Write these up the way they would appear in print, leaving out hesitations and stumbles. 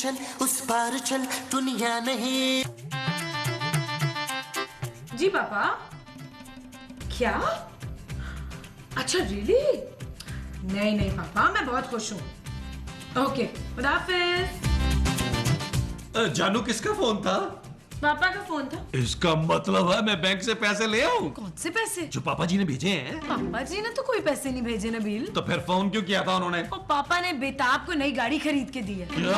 चल उस पार चल दुनिया नहीं। जी पापा। क्या? अच्छा रियली? नहीं नहीं पापा, मैं बहुत खुश हूँ। ओके, खुदा हाफिज। जानू किसका फोन था? पापा का फोन था। इसका मतलब है मैं बैंक से पैसे ले आऊं? कौन से पैसे? जो पापा जी ने भेजे हैं। पापा जी ने तो कोई पैसे नहीं भेजे नबील। तो फिर फोन क्यों किया था उन्होंने? और पापा ने बेताब को नई गाड़ी खरीद के दी है। क्या?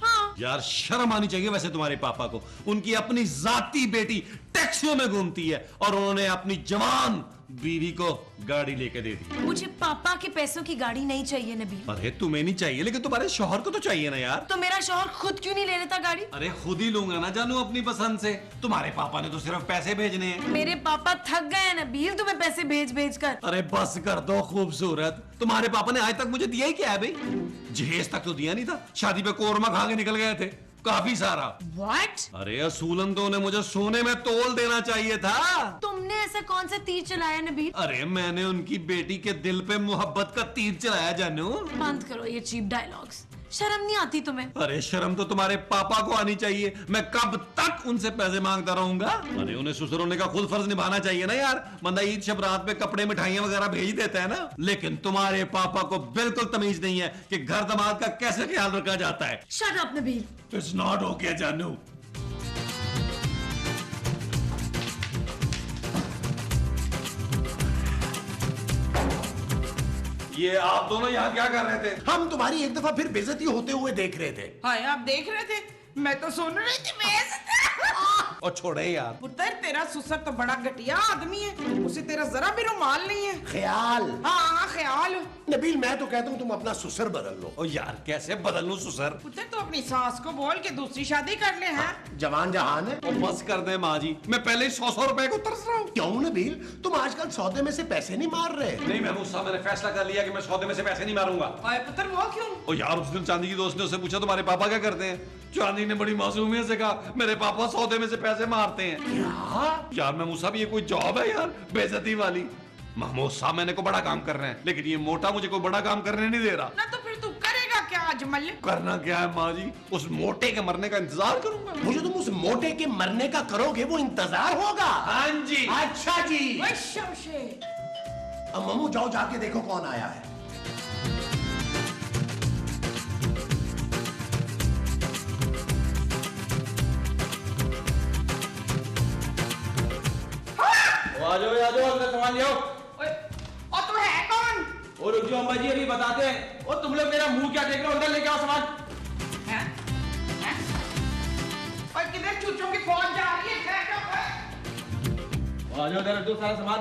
हाँ। यार शर्म आनी चाहिए वैसे तुम्हारे पापा को। उनकी अपनी जाती बेटी टैक्सियों में घूमती है और उन्होंने अपनी जवान बीवी को गाड़ी लेके दे दी। मुझे पापा के पैसों की गाड़ी नहीं चाहिए नबील। अरे तुम्हें नहीं चाहिए लेकिन तुम्हारे शौहर को तो चाहिए ना यार। तो मेरा शौहर खुद क्यों नहीं ले लेता गाड़ी? अरे खुद ही लूंगा ना जानू अपनी पसंद से। तुम्हारे पापा ने तो सिर्फ पैसे भेजने हैं। मेरे पापा थक गए हैं नबील तुम्हें पैसे भेज भेज कर। अरे बस कर दो खूबसूरत। तुम्हारे पापा ने आज तक मुझे दिया ही क्या है भाई? जहेज तक तो दिया नहीं था। शादी पे कोरमा खा के निकल गए थे काफी सारा। What? अरे असूलन तो उन्हें मुझे सोने में तोल देना चाहिए था। तुमने ऐसा कौन सा तीर चलाया नबील? अरे मैंने उनकी बेटी के दिल पे मोहब्बत का तीर चलाया जानू। बंद करो ये चीप डायलॉग्स। शर्म नहीं आती तुम्हें? अरे शर्म तो तुम्हारे पापा को आनी चाहिए। मैं कब तक उनसे पैसे मांगता रहूंगा? अरे उन्हें ससुर होने का खुद फर्ज निभाना चाहिए ना यार। बंदा ईद शब रात पे कपड़े मिठाइयां वगैरह भेज देता है ना। लेकिन तुम्हारे पापा को बिल्कुल तमीज नहीं है कि घर दामाद का कैसे ख्याल रखा जाता है। Shut up Nabeel. It's not okay जानू। ये आप दोनों यहाँ क्या कर रहे थे? हम तुम्हारी एक दफा फिर बेइज्जती होते हुए देख रहे थे। हाय आप देख रहे थे? मैं तो सुन रही थी। और छोड़े यार। पुत्र तेरा ससुर तो बड़ा घटिया आदमी है। उसे तेरा जरा भी रुमाल नहीं है। ख्याल। हाँ ख्याल। नबील मैं तो कहता हूँ तुम अपना ससुर बदल लो। ओ यार कैसे बदल लूं ससुर? पुत्र तो अपनी सास को बोल के दूसरी शादी कर ले। हैं जवान जहान है। ओ बस कर दे माँ जी। मैं पहले ही 100 रुपए को तरस रहा हूँ। क्यों नबील तुम आजकल सौदे में से पैसे नहीं मार रहे? नहीं महमूद साहब मैंने फैसला कर लिया कि मैं सौदे में से पैसे नहीं मारूंगा। हाय पुत्र वो क्यों? ओ यार उस दिन चांदी की दोस्त ने उससे पूछा तुम्हारे पापा क्या करते हैं? चांदी ने बड़ी मासूमियत से कहा मेरे पापा सौदे में से पैसे मारते हैं। क्या? यार महमूद साहब ये कोई जॉब है यार बेइज्जती वाली? महमूद साहब मैंने को बड़ा काम कर रहे हैं लेकिन ये मोटा मुझे कोई बड़ा काम करने नहीं दे रहा। ना तो फिर तू करेगा क्या अजमल? करना क्या है माँ जी? उस मोटे के मरने का इंतजार करूंगा। वो जो तुम उस मोटे के मरने का करोगे वो इंतजार होगा। हाँ जी। अच्छा जी। ओए शमशेर। अब मम्मू जाओ जाके देखो कौन आया है। आ जाओ अंदर सामान ले आओ। ओए और तू है कौन? और रुक जाओ अम्मा जी अभी बताते हैं। और तुम लोग मेरा मुंह क्या देख रहे हो? अंदर लेके आओ सामान। हैं? हैं? ओए किधर चूचों की फौज जा रही है? है क्या? ओए? आ जाओ अंदर रख दो सारा सामान।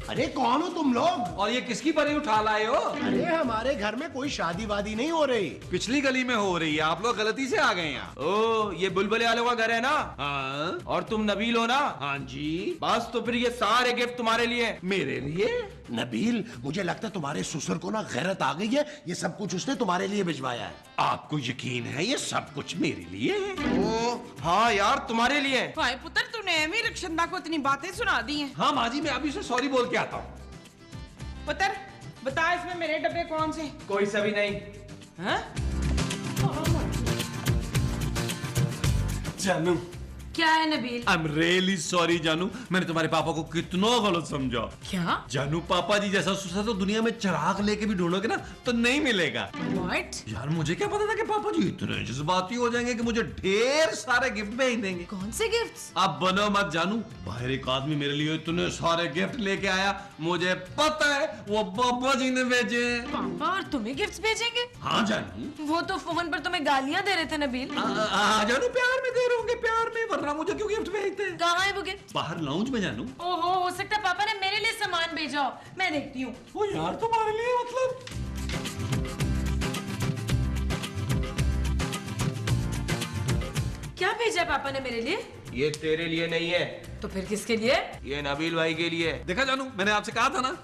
अरे कौन हो तुम लोग? और ये किसकी परी उठा लाए हो? अरे हमारे घर में कोई शादी वादी नहीं हो रही। पिछली गली में हो रही है। आप लोग गलती से आ गए यहाँ। ओ ये बुलबुले वालों का घर है ना? हाँ और तुम नबील हो ना? हाँ जी। बस तो फिर ये सारे गिफ्ट तुम्हारे लिए। मेरे लिए? नबील मुझे लगता है तुम्हारे ससुर को ना गैरत आ गई है। ये सब कुछ उसने तुम्हारे लिए भिजवाया है। आपको यकीन है ये सब कुछ मेरे लिए है? ओ हाँ यार तुम्हारे लिए। हाय पुत्र तूने एमी रक्षंदा को इतनी बातें सुना दी हैं। हाँ माँ जी मैं अभी से सॉरी बोल के आता हूँ। पुत्र बता इसमें मेरे डब्बे कौन से? कोई सा भी नहीं। हैं? जानू क्या है Nabeel? I am really sorry जानू। मैंने तुम्हारे पापा को कितना गलत समझा। क्या? जानू पापा जी जैसा ससुर तो दुनिया में चिराग लेके भी ढूंढोगे ना तो नहीं मिलेगा। What? यार मुझे क्या पता था कि पापा जी इतने जज्बाती हो जाएंगे कि मुझे ढेर सारे गिफ्ट भेज देंगे। कौन से गिफ्ट्स? अब बनो मत जानू। बाहर एक आदमी मेरे लिए इतने सारे गिफ्ट लेके आया। मुझे पता है वो पापा जी ने भेजे। पापा और तुम्हें गिफ्ट्स भेजेंगे? हाँ जानू। वो तो फोन पर तुम्हें गालियां दे रहे थे नबील। जानू प्यार में दे रहे होंगे प्यार में वरना मुझे क्यों गिफ्ट भेजते हैं? कहाँ है वो गिफ्ट? बाहर लाउंज में जानू। ओहो हो सकता है पापा ने मेरे लिए सामान भेजा हो। मैं देखती हूँ। ओ यार तुम्हारे लिए मतलब? क्या भेजा है पापा ने मेरे लिए? ये तेरे लिए नहीं है। तो फिर किसके लिए? ये नबील भाई के लिए। देखा जानू मैंने आपसे कहा था ना।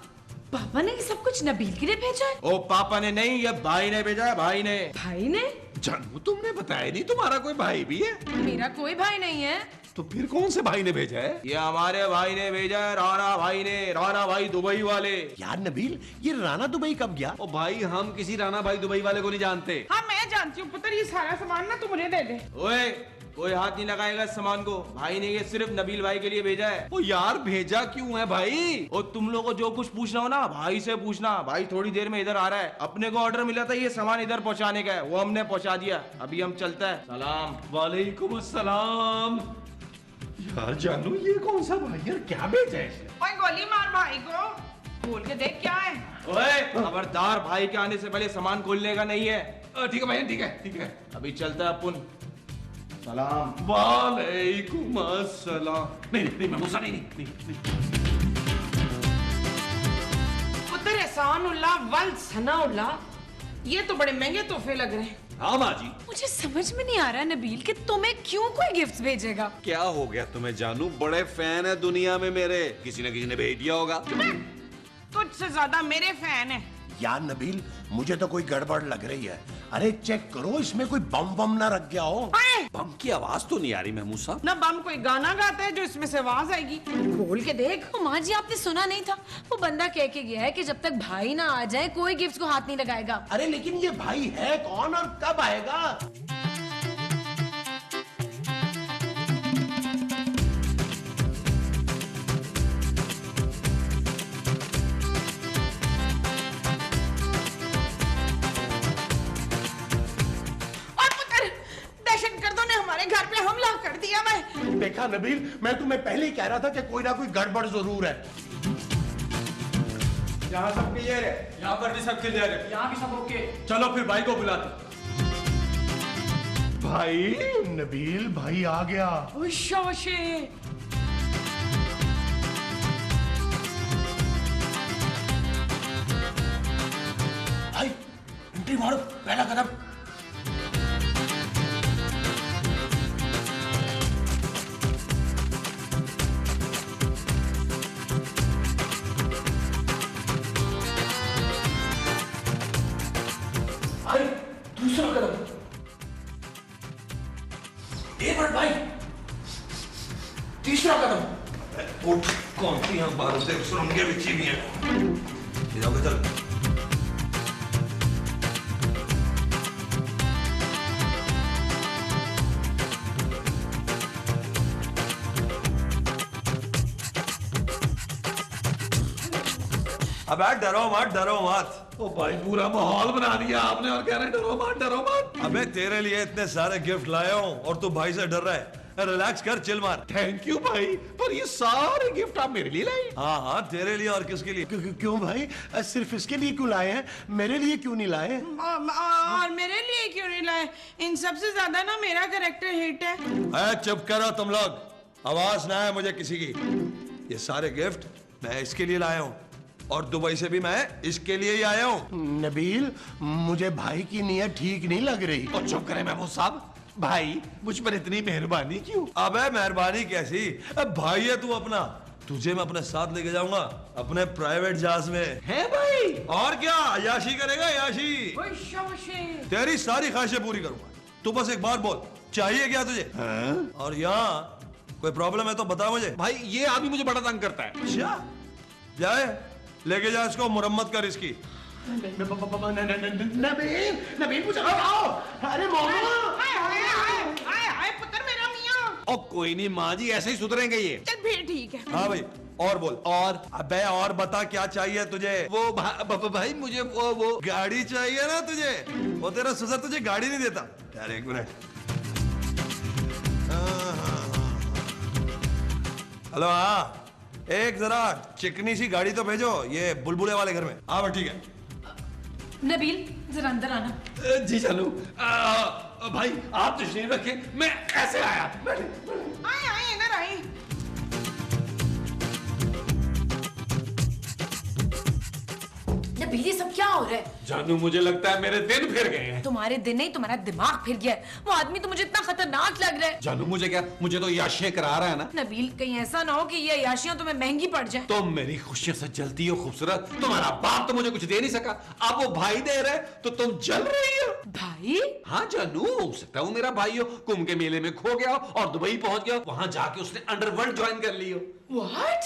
पापा ने ये सब कुछ नबील के लिए भेजा है? ओ पापा ने नहीं ये भाई ने भेजा है। भाई ने। भाई ने? जानू तुमने बताया नहीं तुम्हारा कोई भाई भी है? मेरा कोई भाई नहीं है। तो फिर कौन से भाई ने भेजा है? ये हमारे भाई ने भेजा है, राणा भाई ने, राणा भाई दुबई वाले। यार नबील, ये राणा दुबई कब गया? ओ भाई, हम किसी राणा भाई दुबई वाले को नहीं जानते। हाँ मैं जानती हूँ पुत्र, ये सारा सामान ना तू मुझे दे दे। ओए, कोई हाथ नहीं लगाएगा इस सामान को। भाई ने ये सिर्फ नबील भाई के लिए भेजा है। ओ यार, भेजा क्यों है भाई? और तुम लोगों को जो कुछ पूछना हो ना भाई से पूछना। भाई थोड़ी देर में इधर आ रहा है। अपने को ऑर्डर मिला था ये सामान इधर पहुंचाने का है, वो हमने पहुंचा दिया। अभी हम चलता है। सलाम। वालेकुम अस्सलाम। यार जानू, ये कौन सा भाई यार, क्या भेजा है इसने? ओए गोली मार भाई को, बोल के देख क्या है। ओए खबरदार, भाई के आने से पहले सामान खोलने का नहीं है। ठीक है भाई, ठीक है, ठीक है। अभी चलता है अपन। सलाम। वालेकुम अस्सलाम। नहीं नहीं, मैं मुसा नहीं, नहीं, नहीं। पुत्र एहसानुल्लाह वल सनाउल्लाह, ये तो बड़े महंगे तोहफे लग रहे हैं। हाँ माँ जी। मुझे समझ में नहीं आ रहा नबील कि तुम्हें क्यों कोई गिफ्ट्स भेजेगा। क्या हो गया तुम्हें जानू? बड़े फैन है दुनिया में मेरे, किसी न किसी ने भेज दिया होगा। तुझसे ज्यादा मेरे फैन है। यार नबील, मुझे तो कोई गड़बड़ लग रही है। अरे चेक करो, इसमें कोई बम बम ना रख गया हो। बम की आवाज तो नहीं आ रही महमूद साहब। ना बम कोई गाना गाता है जो इसमें से आवाज आएगी। बोल के देख। माँ जी, आपने सुना नहीं था? वो बंदा कह के गया है कि जब तक भाई ना आ जाए कोई गिफ्ट को हाथ नहीं लगाएगा। अरे लेकिन ये भाई है कौन और कब आएगा? घर पे हमला कर दिया। मैं देखा नबील, मैं तुम्हें पहले ही कह रहा था कि कोई ना कोई गड़बड़ जरूर है। यहाँ सब क्लियर है? यहाँ पर भी सब क्लियर है। यहाँ भी सब ओके। चलो फिर भाई को बुलाते। भाई नबील, भाई आ गया। शाबाशे। भाई एंट्री मारो, पहला कदम। दूसरा कदम। भाई तीसरा कदम। उठ, कौन सी यहाँ बाहर से सुरंगें बिछी हुई हैं? जाओगे चल। अब डरो मत, डरो मत। ओ भाई, पूरा माहौल बना दिया आपने और कह रहे हैं डरो मत, डरो मत। अबे तेरे लिए इतने सारे गिफ्ट लाया हूँ और तू भाई से डर रहा है। रिलैक्स कर, चिल मार। थैंक यू भाई, पर ये सारे गिफ्ट आप मेरे लिए लाए? हाँ हाँ, तेरे लिए और किसके लिए? क्यों भाई, सिर्फ इसके लिए क्यों लाए हैं? मेरे लिए क्यों नहीं लाए? और मेरे लिए क्यों नहीं लाए? इन सबसे ज्यादा ना मेरा कैरेक्टर हिट है। चुप करो तुम लोग, आवाज ना है मुझे किसी की। ये सारे गिफ्ट मैं इसके लिए लाया हूँ और दुबई से भी मैं इसके लिए ही आया हूँ। नबील, मुझे भाई की नीयत ठीक नहीं लग रही। और चुप करें महमूद साहब, भाई मुझ पर इतनी मेहरबानी क्यों? अबे मेहरबानी कैसी? अब भाई है तू अपना, तुझे मैं अपने साथ लेके जाऊंगा अपने प्राइवेट जहाज में। है भाई? और क्या, अय्याशी करेगा अय्याशी। शाबाशे। तेरी सारी ख्वाहिशें पूरी करूंगा। तू बस एक बात बोल, चाहिए क्या तुझे? और यहाँ कोई प्रॉब्लम है तो बता मुझे। भाई ये आदमी मुझे बड़ा तंग करता है। अच्छा, जाए लेके जा इसको, मुरम्मत कर इसकी। नबील, नबील मुझे हटाओ। अरे मामा, आए पुत्र मेरा मियाँ। और कोई नहीं माँ जी, ऐसे ही सुधरेंगे ये। चल फिर ठीक है। हाँ भाई, और बोल। और अबे और बता, क्या चाहिए तुझे? वो भाई मुझे वो गाड़ी चाहिए ना तुझे? वो तेरा ससुर तुझे गाड़ी नहीं देता यार। एक मिनट। हेलो, हाँ, एक जरा चिकनी सी गाड़ी तो भेजो ये बुलबुले वाले घर में। हाँ ठीक है। नबील, जरा अंदर आना। जी जानू। भाई आप तशरीफ रखें, मैं ऐसे आया। आए इधर आए। नबील, ये सब क्या हो रहा है? जानू मुझे लगता है मेरे दिन फिर गए हैं। तुम्हारे दिन नहीं, तुम्हारा दिमाग फिर गया है। वो आदमी तो मुझे इतना खतरनाक लग रहा है। जानू मुझे क्या, मुझे तो याशियां करा रहा है ना। नबील कहीं ऐसा ना हो कि ये याशियां तुम्हें महंगी पड़ जाए। तुम मेरी खुशियों से जलती हो खूबसूरत। तुम्हारा बाप तो मुझे कुछ दे नहीं सका, अब वो भाई दे रहे तो तुम जल रही हो। भाई? हाँ जानू, हो सकता है वो मेरा भाई हो, कुंभ के मेले में खो गया हो और दुबई पहुंच गया हो, वहां जाके उसने अंडरवर्ल्ड ज्वाइन कर ली हो। What?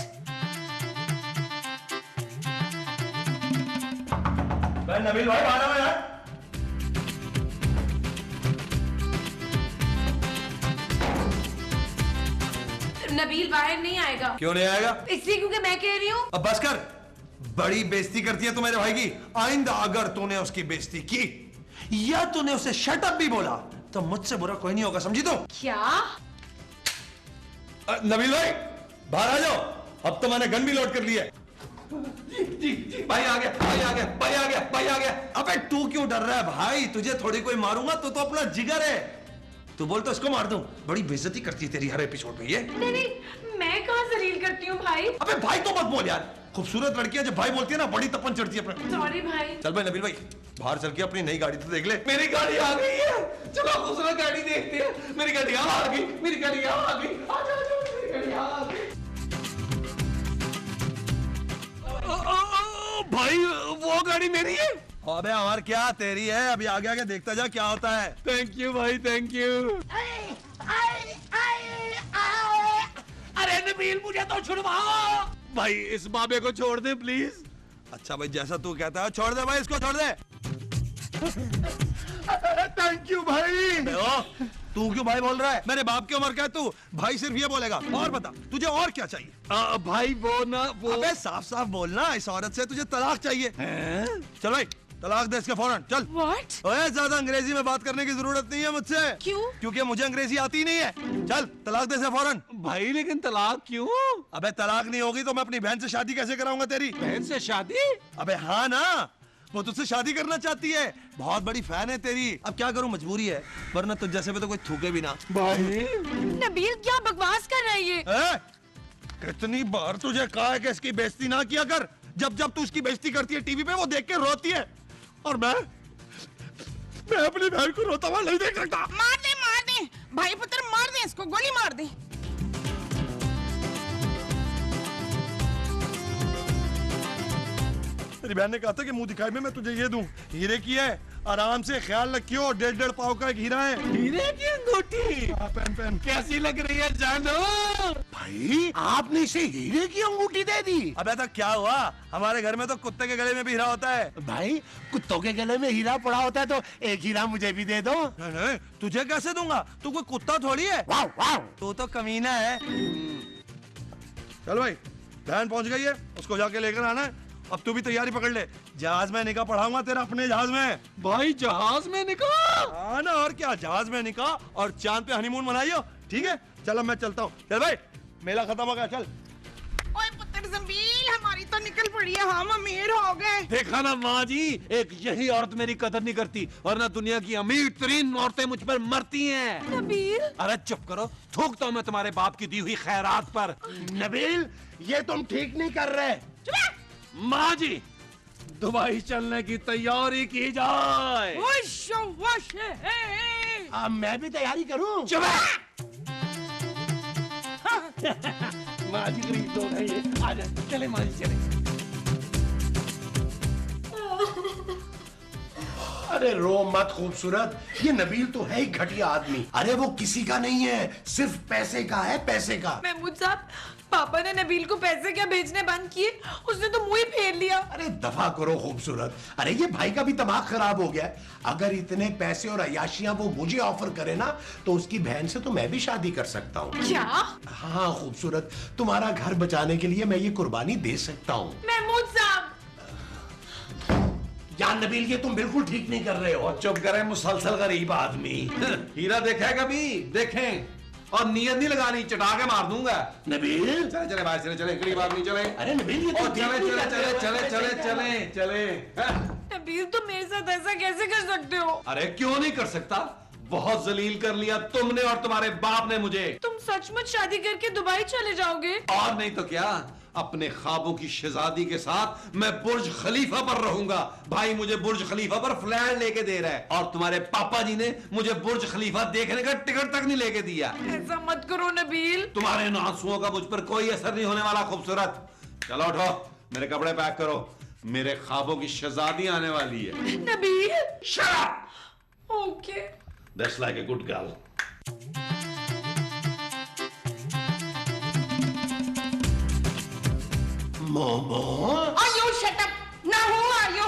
नबील भाई बाहर आओ यार। नबील बाहर नहीं आएगा। क्यों नहीं आएगा? इसलिए क्योंकि मैं कह रही हूँ। अब बस कर, बड़ी बेइज्जती करती है तू मेरे भाई की। आइंदा अगर तूने उसकी बेइज्जती की या तूने उसे शट अप भी बोला तो मुझसे बुरा कोई नहीं होगा, समझी तू? क्या? नबील भाई बाहर आ जाओ, अब तो मैंने गन भी लोड कर लिया है। जी भाई आ गया, भाई आ गया, भाई आ गया, भाई आ गया। अबे तू क्यों डर रहा है भाई? तुझे थोड़ी कोई मारूंगा, तू तो अपना जिगर है। तू बोल तो इसको मार दूं। बड़ी बेइज्जती करती है तेरी हर एपिसोड में ये। नहीं, मैं कहाँ जलील करती हूँ भाई। अबे भाई तो मत बोल यार, खूबसूरत लड़कियां जब भाई बोलती है ना बड़ी तपन चढ़ती है अपने। सॉरी भाई। चल भाई नबील भाई बाहर चल के अपनी नई गाड़ी तो देख ले। मेरी गाड़ी आ गई है, चलो खूबसूरत गाड़ी देखते हैं। मेरी गाड़ी आ गई, मेरी गाड़ी आ गई, आ जाओ, मेरी गाड़ी आ गई। भाई वो गाड़ी मेरी है। अबे और क्या तेरी है? अभी आगे आगे देखता जा क्या होता है। थैंक यू भाई, थैंक यू। अरे नबील मुझे तो छुड़वाओ भाई, इस बाबे को छोड़ दे प्लीज। अच्छा भाई जैसा तू कहता है छोड़ दे भाई, इसको छोड़ दे। थैंक यू भाई। तू क्यों भाई बोल रहा है? मेरे बाप की उम्र का है तू, भाई सिर्फ ये बोलेगा। और बता तुझे और क्या चाहिए? भाई वो ना वो। अबे साफ साफ बोलना, इस औरत से तुझे तलाक चाहिए। चल भाई तलाक दे इसके फौरन, चल। What? ओए ज्यादा अंग्रेजी में बात करने की जरूरत नहीं है मुझसे। क्यों? क्योंकि मुझे अंग्रेजी आती नहीं है। चल तलाक दे इसे फौरन। भाई लेकिन तलाक क्यों? अबे तलाक नहीं होगी तो मैं अपनी बहन से शादी कैसे कराऊंगा तेरी? बहन से शादी? अबे हाँ ना, वो तुझसे शादी करना चाहती है, बहुत बड़ी फैन है तेरी। अब क्या करूं, मजबूरी है, वरना तुझ जैसे पे तो कोई थूके भी ना। भाई नबील क्या बकवास कर रहा है ये? कितनी बार तुझे कहा है कि इसकी बेइज्जती ना किया कर। जब जब तू उसकी बेइज्जती करती है टीवी पे वो देख के रोती है, और मैं अपनी बहन को रोता हुआ नहीं देख सकता। मार दे भाई पुत्र, मार दे इसको, गोली मार दे। तेरी बहन ने कहा था कि मुंह दिखाई में मैं तुझे ये दूं, हीरे की है, आराम से ख्याल रखियो। 1.5 पाव का एक हीरा है। हीरे की अंगूठी? पहन कैसी लग रही है जानू? भाई आपने इसे हीरे की अंगूठी दे दी? अबे तो क्या हुआ, हमारे घर में तो कुत्ते के गले में भी हीरा होता है। भाई कुत्तों के गले में हीरा पड़ा होता है तो एक हीरा मुझे भी दे दो। नहीं, तुझे कैसे दूंगा, तू कोई कुत्ता थोड़ी है। वाह वाह, तू तो कमीना है। चल भाई बहन पहुंच गई है, उसको जाके लेकर आना है। अब तू भी तैयारी पकड़ ले, जहाज में निकाह पढ़ाऊंगा तेरा अपने जहाज में। भाई जहाज में निकाह? हाँ ना, और क्या, जहाज में निकाह और चांद पे हनीमून मनाइयो। ठीक है चल अब मैं चलता हूँ। चल भाई मेला खत्म हो गया, चल। ओए पुत्र जमील, हमारी तो निकल पड़ी है, हम अमीर हो गए। देखा ना माँ जी, एक यही औरत मेरी कदर नहीं करती, वरना दुनिया की अमीर तरीन औरतें मुझ पर मरती हैं। नबील अरे चुप करो, थूकता हूँ मैं तुम्हारे बाप की दी हुई खैरात पर। नबील ये तुम ठीक नहीं कर रहे। माँ जी दुबई चलने की तैयारी की जाए। अब मैं भी तैयारी करूं? चुप माँ जी गरीब लोग हैं ये, आ जाए, चले माँ जी चले। अरे रो मत खूबसूरत, ये नबील तो है ही घटिया आदमी। अरे वो किसी का नहीं है, सिर्फ पैसे का है, पैसे का। महमूद साहब, पापा ने नबील को पैसे क्या भेजने बंद किए, उसने तो मुंह ही फेर लिया। अरे दफा करो खूबसूरत, अरे ये भाई का भी दिमाग खराब हो गया है। अगर इतने पैसे और अयाशियां वो मुझे ऑफर करे ना तो उसकी बहन से तो मैं भी शादी कर सकता हूँ। क्या? हाँ खूबसूरत, तुम्हारा घर बचाने के लिए मैं ये कुर्बानी दे सकता हूँ। महमूद साहब, यार नबील ये तुम बिल्कुल ठीक नहीं कर रहे हो। चुप करे मुसलसल गरीब आदमी। हीरा देखा है कभी? देखें, और नियत नहीं लगानी, चटा के मार दूंगा। नबील चले चले भाई, चले चले, गरीब आदमी चले। अरे नबील ये तुम और चले ठीक नहीं चले कर रहे चले हो। चले चले चले चले। नबील तुम मेरे साथ ऐसा कैसे कर सकते हो? अरे क्यों नहीं कर सकता, बहुत जलील कर लिया तुमने और तुम्हारे बाप ने मुझे। तुम सचमुच शादी करके दुबई चले जाओगे? और नहीं तो क्या, अपने ख्वाबों की शहजादी के साथ मैं बुर्ज खलीफा पर रहूंगा। भाई मुझे बुर्ज खलीफा पर फ्लैट लेके दे रहा है और तुम्हारे पापा जी ने मुझे बुर्ज खलीफा देखने का टिकट तक नहीं लेके दिया। ऐसा मत करो नबील। तुम्हारे इन आंसुओं का मुझ पर कोई असर नहीं होने वाला। खूबसूरत, चलो उठो, मेरे कपड़े पैक करो, मेरे ख्वाबों की शहजादी आने वाली है। Nabeel. Shut up! Okay. That's like a good girl. Momo, Oh, you shut up. Now who are you?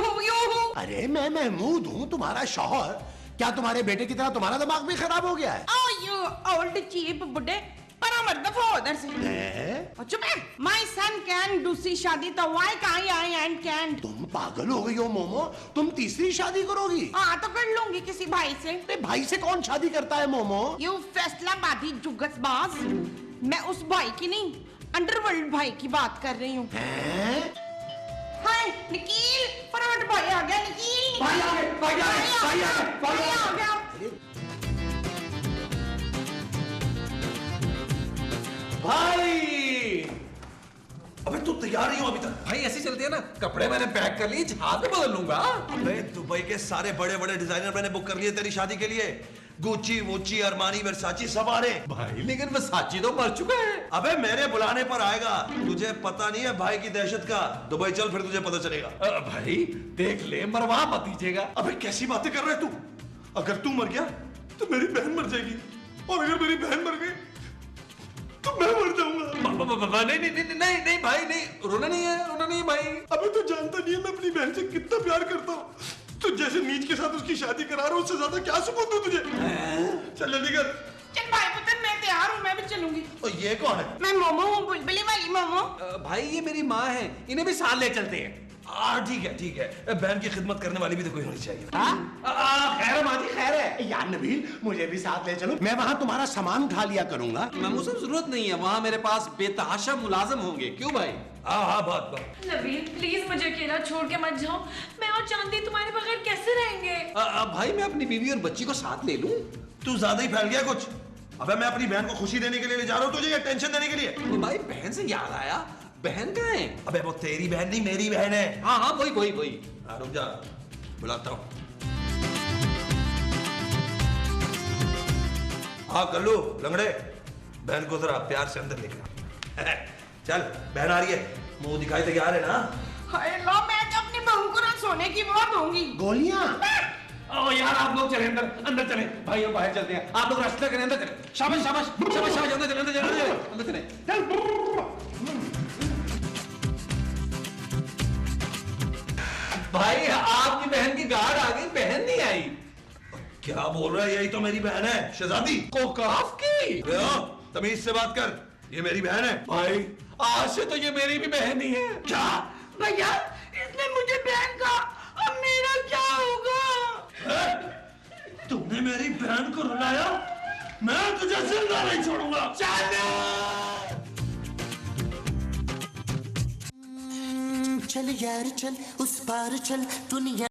अरे मैं महमूद हूँ, तुम्हारा शौहर। क्या तुम्हारे बेटे की तरह तुम्हारा दिमाग भी खराब हो गया है? Oh, you old cheap बुड्ढे। पर मत दफो उधर से। और चुप है। My son can दूसरी शादी तो why can't I and can't? तुम पागल हो गई हो मोमो, तुम तीसरी शादी करोगी? हाँ तो कर लूंगी किसी भाई से। अरे भाई से कौन शादी करता है मोमो? You फैसलाबादी जुगसबाज। मैं उस भाई की नहीं, अंडरवर्ल्ड भाई की बात कर रही हूँ। हाय निकील, फटाफट भाई आ गया। निकील भाई आ गए, भाई आ गए, भाई आ गए, भाई आ गया। भाई! अबे तू तैयार नहीं हो अभी तक? भाई ऐसे चलते हैं ना, कपड़े मैंने पैक कर लिए, जहाज में बदल लूंगा। अबे दुबई के सारे बड़े बड़े डिजाइनर मैंने बुक कर लिए तेरी शादी के लिए। गुच्ची वुच्ची अरमानी वर्साची सब आ रहे। भाई लेकिन वर्साची तो मर चुका है। अबे मेरे बुलाने पर आएगा। तुझे पता नहीं है भाई की दहशत का। दुबई चल फिर तुझे पता चलेगा। भाई देख ले, मरवा मत दीजिएगा। अबे कैसी बातें कर रहा है तू? अगर तू मर गया तो मेरी बहन मर जाएगी, और अगर मेरी बहन मर गई तो मैं मर जाऊंगा। नहीं नहीं नहीं नहीं नहीं भाई, नहीं रोना नहीं है, रोना नहीं है भाई। अबे तू जानता नहीं है मैं अपनी बहन से कितना प्यार करता हूँ। तू जैसे नीच के साथ उसकी शादी करा रहा हूँ, उससे ज्यादा क्या सुकून दूं तुझे? चल जल्दी कर। चल भाई पुत्र मैं तैयार हूँ, मैं भी चलूंगी। और ये कौन है? मैं मोमो हूँ, बुलबुली वाली मोमो। भाई ये मेरी माँ है, इन्हें भी साथ ले चलते हैं। ठीक है ठीक है। बहन की खिदमत करने वाली भी तो कोई होनी चाहिए। खैर है माँ जी, खैर है। यार नबील, मुझे भी साथ ले चलो, मैं वहाँ तुम्हारा सामान उठा लिया करूंगा। मामू साहब जरूरत नहीं है, वहाँ मेरे पास बेतहाशा मुलाजिम होंगे। क्यों भाई? हाँ बहुत। नबील प्लीज मुझे अकेला छोड़ के मत जाओ। मैं और चांदी तुम्हारे बगैर कैसे रहेंगे? भाई मैं अपनी बीवी और बच्ची को साथ ले लूं। तू ज्यादा ही फैल गया कुछ। अबे मैं अपनी बहन को खुशी देने के लिए ले जा रहा हूँ तुझे, या टेंशन देने के लिए? तो भाई बहन से याद आया, बहन कहाँ है? अबे वो तेरी बहन नहीं मेरी बहन है। हाँ हाँ वही वही वही। रुक जा, बुलाता हूँ। हाँ कल्लू लंगड़े, बहन को जरा प्यार से अंदर लेकर चल। बहन आ रही है, मुंह दिखाई तैयार है ना? हाय अल्लाह, मैं तो अपनी बहू को ना सोने की मौत होंगी। गोलियां? ओ यार आप लोग चले अंदर, अंदर चले भाई, हम बाहर चलते हैं। आप लोग रास्ते करें, अंदर चले। शाबाश शाबाश शाबाश शाबाश, अंदर चले, अंदर चले, अंदर चले, अंदर चले। भाई आपकी बहन की गार्ड आ गई, बहन नहीं आई। क्या बोल रहा है? यही तो मेरी बहन है शहजादी। कोकाफ की? तमीज से बात कर, ये मेरी बहन है। भाई आज से तो ये मेरी भी बहन ही है। क्या? भैया इसने मुझे बहन का, अब मेरा क्या होगा? तुमने मेरी बहन को रुलाया, मैं तुझे जिंदा नहीं छोड़ूंगा। चल यार चल, उस पार चल दुनिया।